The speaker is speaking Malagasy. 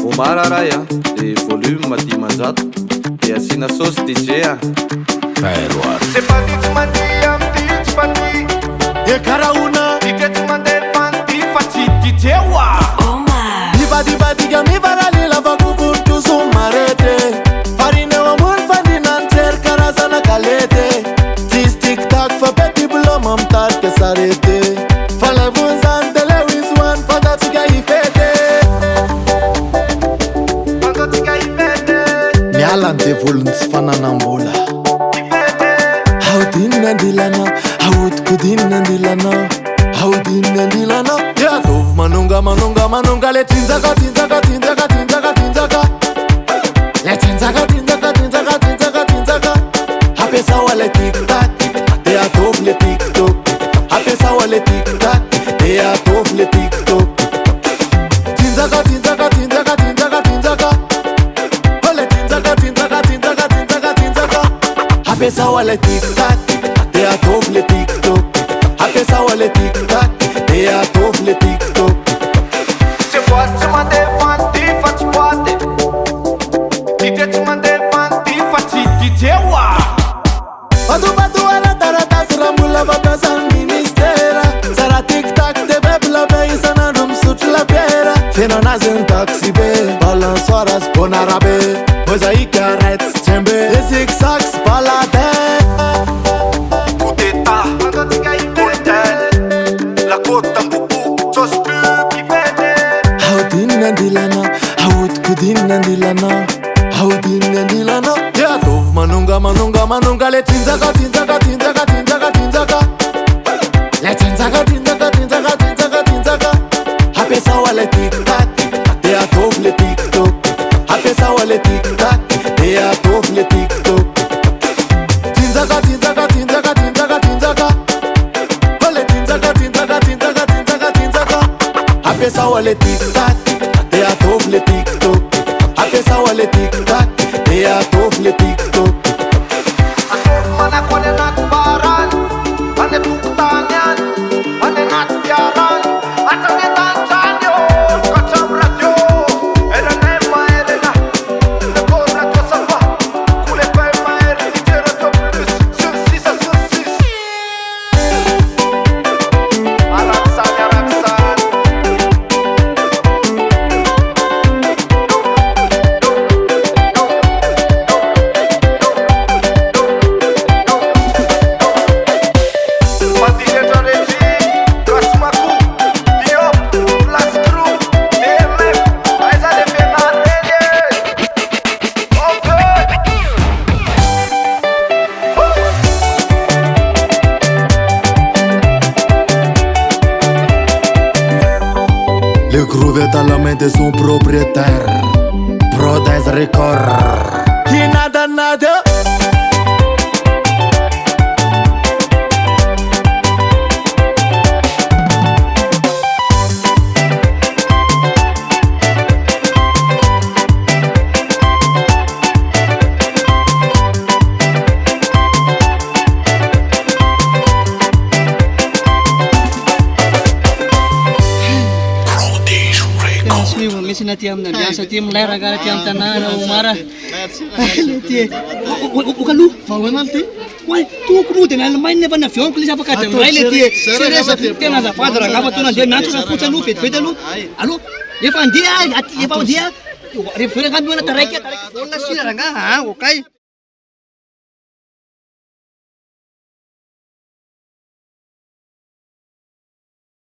Omara Raya, de volume dimanjato, de asina sauce DJ. Se partiti mandia, ti parti. E cara una, ti te mande fanti, facci DJ wa. Di che mi farà lì la fa cu furtu su marete. Farine wa mun fandi nan cer carasa na calete. Tis tic tac fa peti bulo mam tar che sarete. Fa le vunzan de Lewis one, fanta tica I fete. Fanta tica I fete. Mi alante volunts fananambola. Haudin nandilana, haud kudin nandilana. Haudin nandilana. Yeah, dov manunga le tinzaka. Le tinzaka. Apesa wale tic tac, de a dov le TikTok. Apesa wale tic tac, de a dov le TikTok. Tinzaka. Ole tinzaka. Apesa wale tic tac, de a dov le TikTok. Apesa wale tic tac, de a dov le TikTok. Se poate mande fanti, facci poate. Ti te mande fanti, facci DJ wa. Batu arata srambula vata san ministera. Sara tic tac de bebla bei sana num suci la piera. Fino nazin taxi be, balansoara sponarabe. Mozaica rets cembe, de zigzag spalate. Cuteta, quando ti cai in la cotta un bubu, so spooky fede. Haudin nandilana, haud kudin nandilana. Haudin nandilana. Yeah, dov manunga le tinzaka. Le tinzaka. Apesa wale tic tac, de a dov le TikTok. Apesa wale tic tac, de a dov le TikTok. Tinzaka. Ole tinzaka. Apesa wale tic tac, de a dov le TikTok. Apesa wale tic tac, de a dov le TikTok. Mana kone nat baran, ane tuktanyan, ane nat yaran, atane tanjanyo, kacham radio, era nema elena, le corna tua salva, kule pe maer, litera to plus, sur 6 à sur 6. Araksan. Le groove talamente son propriétaire. Prodez record. Qui nada. Sina tiam na biasa tiam lera gara tiam tanah Umara. Bukan lu, Fawan nanti. wai tu kumu tenan main ne bana fion kulis apa kata mai le tie serius tiam na fadra ngapa tu na dia nato na kucha lu fet lu alo ye fan dia ati ye fan dia re fure kan mana tarik phone na sila ranga ha okai